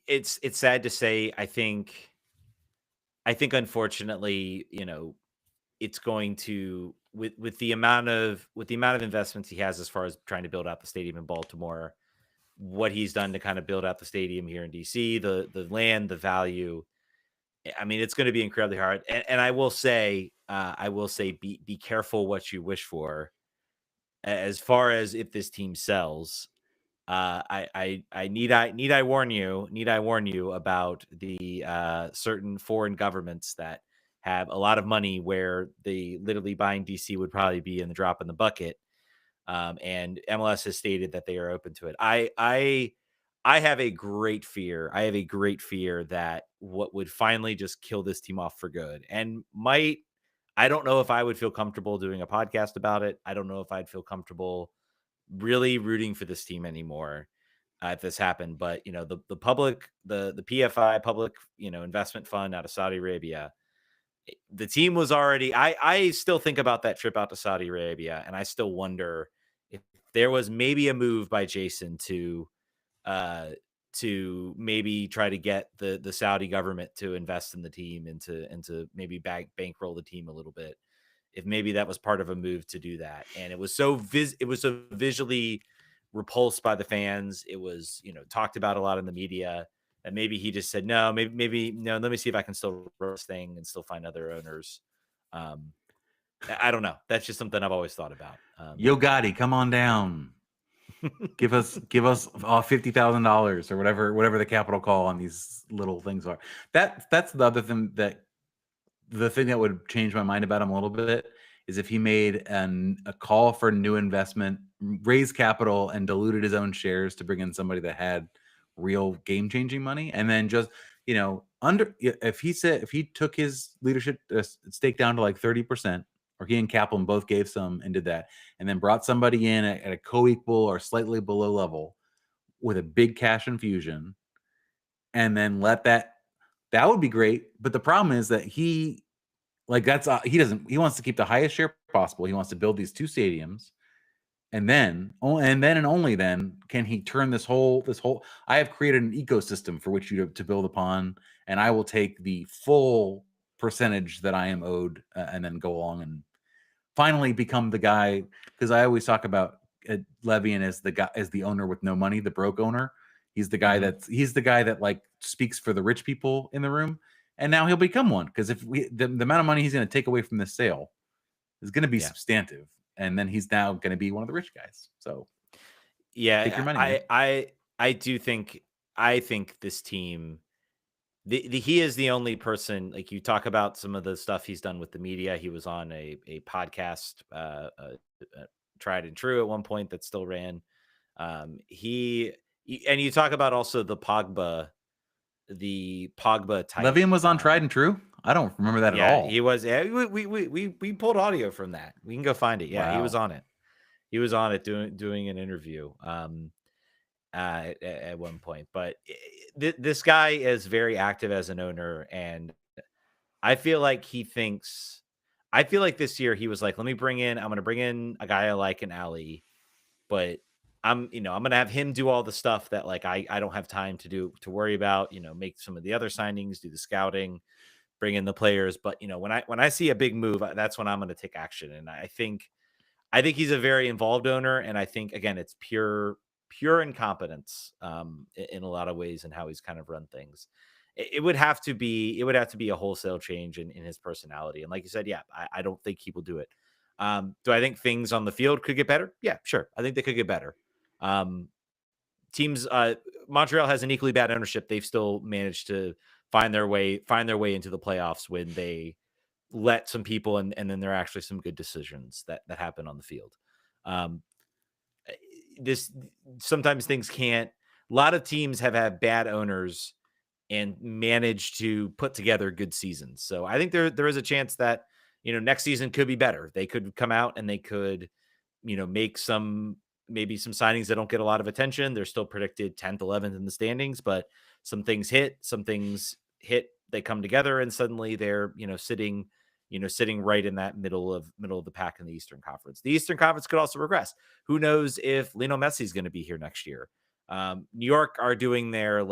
it's sad to say. I think unfortunately, it's going to with the amount of investments he has as far as trying to build out the stadium in Baltimore, what he's done to kind of build out the stadium here in DC, the land, the value. I mean, it's going to be incredibly hard. And I will say, be careful what you wish for. As far as if this team sells, I warn you about the certain foreign governments that have a lot of money where they literally buying DC would probably be in the drop in the bucket. And MLS has stated that they are open to it. I have a great fear. I have a great fear that what would finally just kill this team off for good, and I don't know if I would feel comfortable doing a podcast about it. I don't know if I'd feel comfortable really rooting for this team anymore if this happened. But the public, the PFI public, investment fund out of Saudi Arabia, the team was already. I still think about that trip out to Saudi Arabia, and I still wonder if there was maybe a move by Jason uh to maybe try to get the Saudi government to invest in the team and to maybe bankroll the team a little bit, if maybe that was part of a move to do that. And it was so visually repulsed by the fans. It was, talked about a lot in the media, and maybe he just said, no, maybe no, let me see if I can still run this thing and still find other owners. Um, I don't know. That's just something I've always thought about. Yo Gotti, come on down. Give us $50,000 or whatever the capital call on these little things are. That's the other thing that would change my mind about him a little bit is if he made a call for new investment, raised capital, and diluted his own shares to bring in somebody that had real game changing money, and then just under if he took his leadership stake down to like 30%, or he and Kaplan both gave some and did that, and then brought somebody in at a co-equal or slightly below level with a big cash infusion, and then that would be great. But the problem is that he wants to keep the highest share possible. He wants to build these two stadiums, and only then can he turn this whole. I have created an ecosystem for which you to build upon, and I will take the full percentage that I am owed, and then go along and finally become the guy. Because I always talk about Levian as the owner with no money, the broke owner. Mhm. He's the guy that like speaks for the rich people in the room, and now he'll become one. Because if the amount of money he's going to take away from this sale is going to be Yeah. substantive, and then he's now going to be one of the rich guys. So take your Yeah. money, man. I do think, I think this team, he is the only person. Like, you talk about some of the stuff he's done with the media. He was on a podcast, Tried and True, at one point, that still ran. And you talk about also the Pogba type. Levian was on Tried and True. I don't remember that at Yeah, he all. was. Yeah, we pulled audio from that. We can go find it. Yeah, he was Wow. on it. He was on it doing an interview. At one point. But this guy is very active as an owner, and I feel like he thinks. I feel like this year he was like, I'm going to bring in a guy I like in Ali, but I'm going to have him do all the stuff that, like, I don't have time to worry about. Make some of the other signings, do the scouting. bring in the players. But when I see a big move, that's when I'm going to take action. And I think he's a very involved owner, and I think again it's pure incompetence in a lot of ways in how he's kind of run things. It would have to be a wholesale change in his personality. And like you said, yeah, I don't think he will do it. Do I think things on the field could get better? Yeah, sure. I think they could get better. Um, teams Montreal has an equally bad ownership. They've still managed to find their way into the playoffs when they let some people and then there are actually some good decisions that happen on the field. Um, this Sometimes things can't. A lot of teams have had bad owners and managed to put together good seasons. So I think there is a chance that next season could be better. They could come out and they could make maybe some signings that don't get a lot of attention. They're still predicted 10th, 11th in the standings, but some things hit, they come together, and suddenly they're sitting right in that middle of the pack in the Eastern Conference. The Eastern Conference could also regress. Who knows if Lionel Messi is going to be here next year? New York are doing their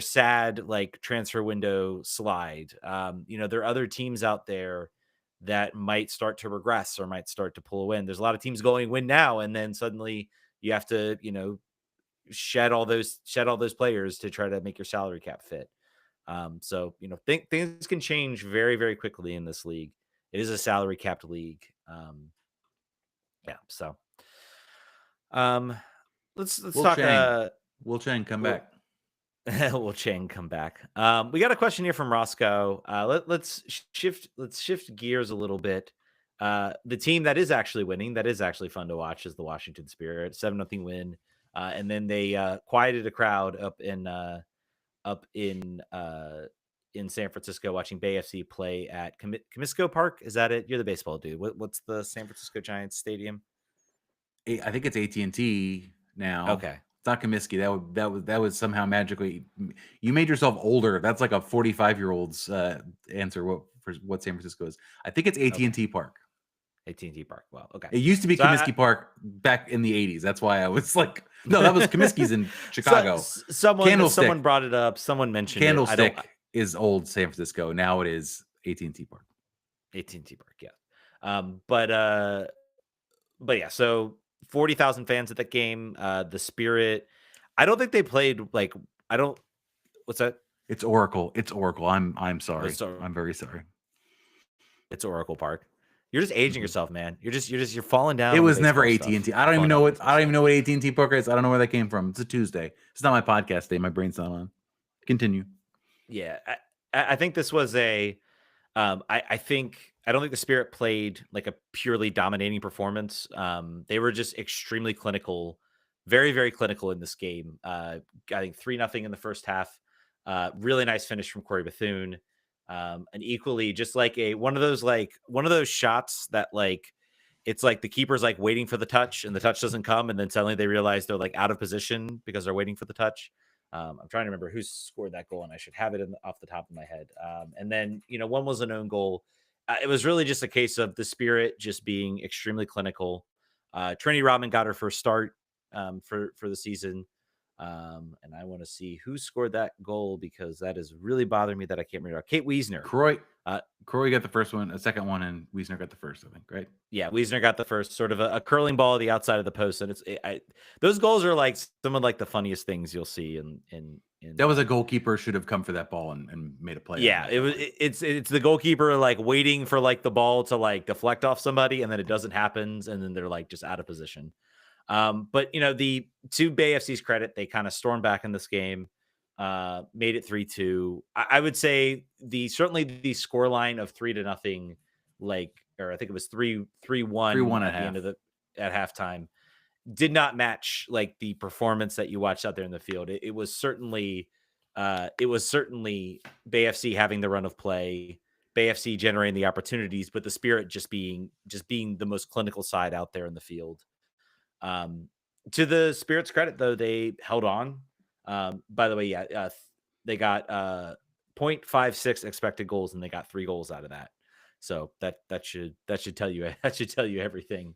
sad like transfer window slide. There are other teams out there that might start to regress or might start to pull a win. There's a lot of teams going win now, and then suddenly you have to, shed all those players to try to make your salary cap fit. Things can change very, very quickly in this league. It is a salary capped league. Yeah. So um let's Will talk Chang. Will Chang come well, back. Will Chang come back? We got a question here from Roscoe. Let's shift gears a little bit. The team that is actually winning, that is actually fun to watch, is the Washington Spirit. 7-0 win, and then they quieted a crowd up in San Francisco watching Bay FC play at Comisco Park. Is that it? You're the baseball dude. What's the San Francisco Giants stadium? I think it's AT&T now. Okay. It's not Comiskey. That was somehow magically. You made yourself older. That's like a 45-year-old's answer. For what San Francisco is? I think it's Okay. AT&T Park. AT&T Park. Well, okay. It used to be So I, Comiskey Park back in the 80s. That's why I was like, no, that was Comiskey's in so Chicago. someone brought it up. Someone mentioned it. I don't. Candlestick is old San Francisco. Now it is AT&T Park. AT&T Park. Yeah. But yeah. So 40,000 fans at that game. The Spirit. I don't think they played like. I don't. What's that? It's Oracle. It's Oracle. I'm sorry. So I'm very sorry. it's Oracle Park. You're just aging Mhm. yourself, man. You're falling down. It On the was never baseball AT&T. stuff. I don't even Falling know down on what baseball I don't stuff. even know what AT&T Poker is. I don't know where that came from. It's a Tuesday. It's not my podcast day. My brain's not on. Continue. Yeah, I think this was a. I don't think the Spirit played like a purely dominating performance. They were just extremely clinical, very, very clinical in this game. I think 3-0 in the first half. Really nice finish from Corey Bethune. And equally, just like one of those shots that like it's like the keeper's like waiting for the touch and the touch doesn't come, and then suddenly they realize they're like out of position because they're waiting for the touch. I'm trying to remember who scored that goal, and I should have it off the top of my head. And then one was an own goal. It was really just a case of the Spirit just being extremely clinical. Trini Rodman got her first start for the season, and I want to see who scored that goal because that is really bothering me that I can't remember. Kate Wiesner. Croy Uh, Croy got the first one, a second one, and Wiesner got the first, I think, right? yeah, Wiesner got the first, sort of a curling ball at the outside of the post, and those goals are like some of like the funniest things you'll see in That was a goalkeeper should have come for that ball and made a play on yeah, that. it was. Like, It's the goalkeeper like waiting for like the ball to like deflect off somebody, and then it doesn't happen, and then they're like just out of position. But the to Bay FC's credit, they kind of stormed back in this game, made it 3-2. I would say certainly the score line of 3-0, like, or I think it was 3-1 3-1 at at the end half. of the at halftime, did not match like the performance that you watched out there in the field. It was certainly Bay FC having the run of play, Bay FC generating the opportunities, but the Spirit just being the most clinical side out there in the field. Um, to the Spirit's credit, though, they held on. By the way, yeah, they got 0.56 expected goals, and they got 3 goals out of that. So that should tell you that should tell you everything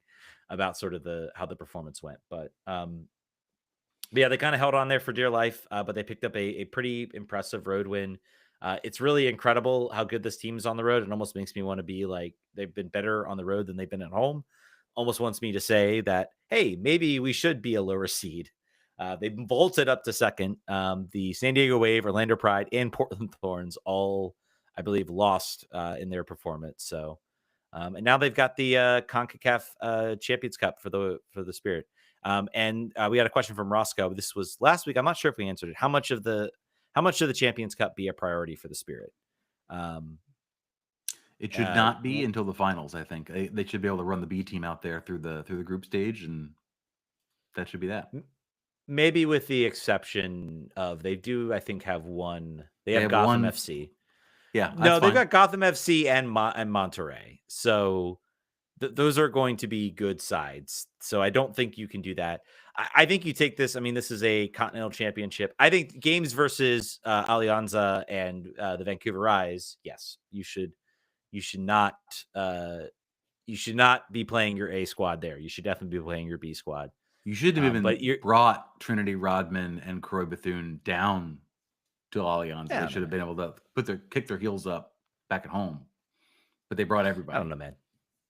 about sort of how the performance went. But yeah, they kind of held on there for dear life, but they picked up a pretty impressive road win. It's really incredible how good this team's on the road. It almost makes me want to be like they've been better on the road than they've been at home. Almost wants me to say that, hey, maybe we should be a lower seed. They vaulted up to second. The San Diego Wave, Orlando Pride, and Portland Thorns all, I believe, lost in their performance. So, and now they've got the CONCACAF Champions Cup for the Spirit. And we got a question from Roscoe. This was last week. I'm not sure if we answered it. How much of the Champions Cup be a priority for the Spirit? It should not be until the finals. I think they should be able to run the B team out there through the group stage, and that should be that. Maybe with the exception of they do, I think, have one. They have one. Gotham FC. Yeah, no, they've fine. got Gotham FC and Monterrey. So those are going to be good sides. So I don't think you can do that. I think you take this. I mean, this is a continental championship. I think games versus Alianza and the Vancouver Rise. Yes, you should. You should not. You should not be playing your A squad there. You should definitely be playing your B squad. You should have even brought Trinity Rodman and Croy Bethune down to Alianza. They should have been able to kick their heels up back at home, but they brought everybody. I don't know, man.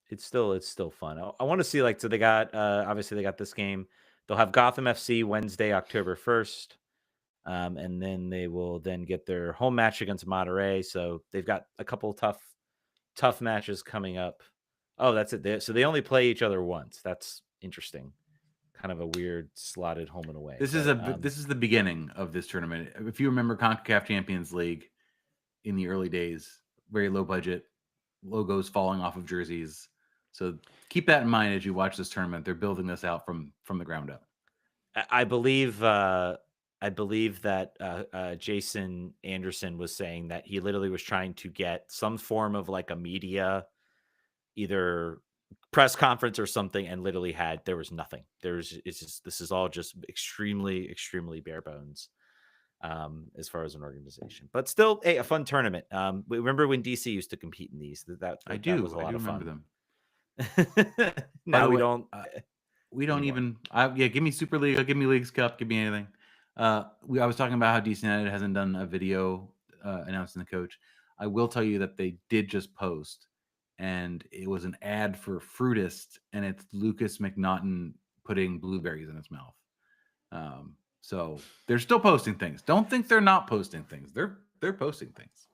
It's still fun. I want to see, like, so they got obviously they got this game. They'll have Gotham FC Wednesday, October 1st. And then they will then get their home match against Monterrey. So they've got a couple tough matches coming up. Oh, that's it. So they only play each other once. That's interesting. Kind of a weird slotted home and away. This is the beginning of this tournament. If you remember CONCACAF Champions League in the early days, very low budget, logos falling off of jerseys. So keep that in mind as you watch this tournament. They're building this out from the ground up. I believe that Jason Anderson was saying that he literally was trying to get some form of like a media, either press conference or something, and literally there was nothing. This is all just extremely bare bones as far as an organization, but still a fun tournament. Remember when DC used to compete in these? That was a lot of fun. Them. Now we don't. We don't even. Give me Super League. Give me Leagues Cup. Give me anything. I was talking about how DC United hasn't done a video announcing the coach. I will tell you that they did just post, and it was an ad for Fruitist, and it's Lucas McNaughton putting blueberries in his mouth. So they're still posting things. Don't think they're not posting things. They're posting things.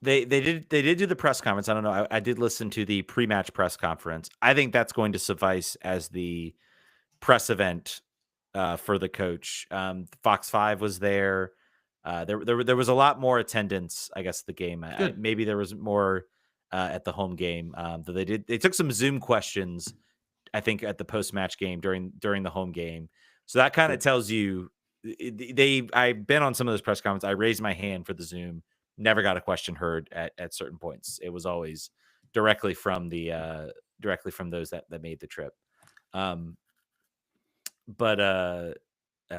They did do the press conference. I don't know. I did listen to the pre-match press conference. I think that's going to suffice as the press event for the coach. Fox 5 was there. There was a lot more attendance, I guess, at the game. Maybe there was more at the home game. They took some Zoom questions, I think, at the post-match game during the home game. So that kind of tells you I've been on some of those press conferences. I raised my hand for the Zoom. Never got a question heard at certain points. It was always directly from those that made the trip. But I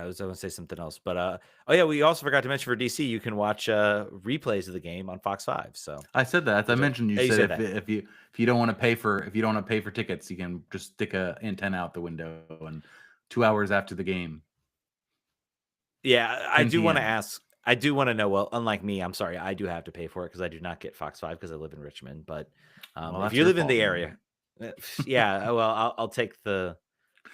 was going to say something else, but we also forgot to mention for DC, you can watch replays of the game on Fox 5. So I said that. As I mentioned, you said if you don't want to pay for tickets, you can just stick a antenna out the window, and 2 hours after the game. Yeah, I do want to ask. I do want to know. Well, unlike me, I'm sorry, I do have to pay for it because I do not get Fox 5 because I live in Richmond. But if you live in the area, yeah, well, I'll take the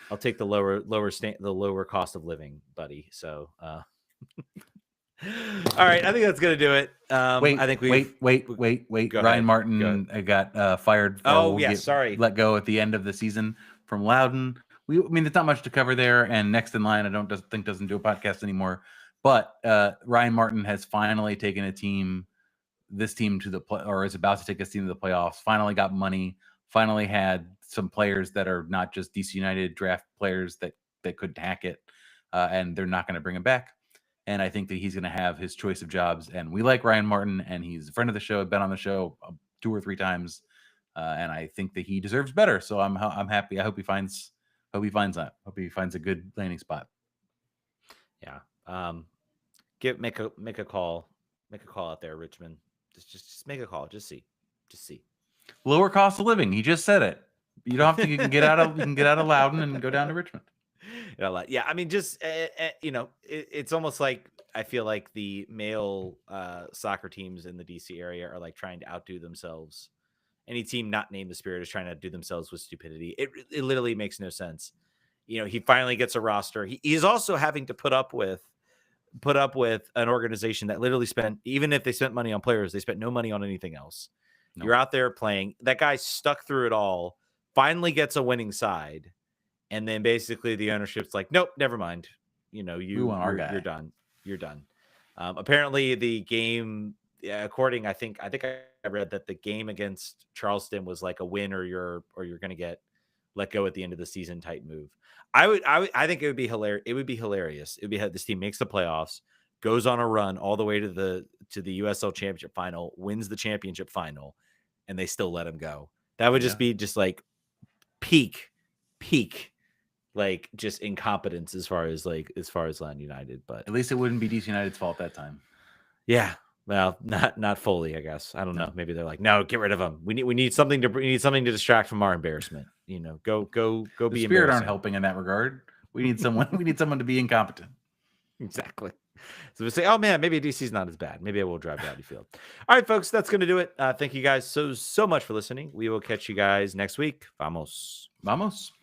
lower cost of living, buddy. So, all right, I think that's gonna do it. Wait. Ryan Martin got fired. Sorry. Let go at the end of the season from Loudon. There's not much to cover there. And Next in Line, I don't think doesn't do a podcast anymore. But Ryan Martin has finally taken this team to the play, or is about to take this team to the playoffs. Finally got money. Finally had some players that are not just DC United draft players that couldn't hack it, and they're not going to bring him back. And I think that he's going to have his choice of jobs. And we like Ryan Martin, and he's a friend of the show. Been on the show 2 or 3 times, and I think that he deserves better. So I'm happy. I hope he finds that. Hope he finds a good landing spot. Yeah. Make a call. Make a call out there, Richmond. Just make a call. Just see. Lower cost of living. He just said it. You don't have to. You can get out of Loudon and go down to Richmond. Yeah, I mean, just it's almost like I feel like the male soccer teams in the DC area are like trying to outdo themselves. Any team not named the Spirit is trying to outdo themselves with stupidity. It literally makes no sense. He finally gets a roster. He's also having to put up with an organization that literally spent, even if they spent money on players, they spent no money on anything else. No, You're out there playing. That guy stuck through it all, finally gets a winning side, and then basically the ownership's like, nope, never mind. we want our You're guy. done. You're done. Apparently the game, yeah, according, I think I read that the game against Charleston was like a win or you're gonna get let go at the end of the season type move. I think it would be hilarious. It would be hilarious. It would be this team makes the playoffs, goes on a run all the way to the USL Championship final, wins the championship final, and they still let him go. That would just Yeah. be just like peak, like just incompetence as far as Land United. But At least it wouldn't be DC United's fault that time. yeah, well, not fully, I guess. I don't know. No. Maybe they're like, no, get rid of him. We need something to distract from our embarrassment. Go The be Spirit aren't embarrassing. helping in that regard. We need someone. We need someone to be incompetent. Exactly. So we say, oh man, maybe DC's not as bad. Maybe I will drive to Audi Field. All right, folks, that's going to do it. Thank you guys so much for listening. We will catch you guys next week. Vamos. Vamos.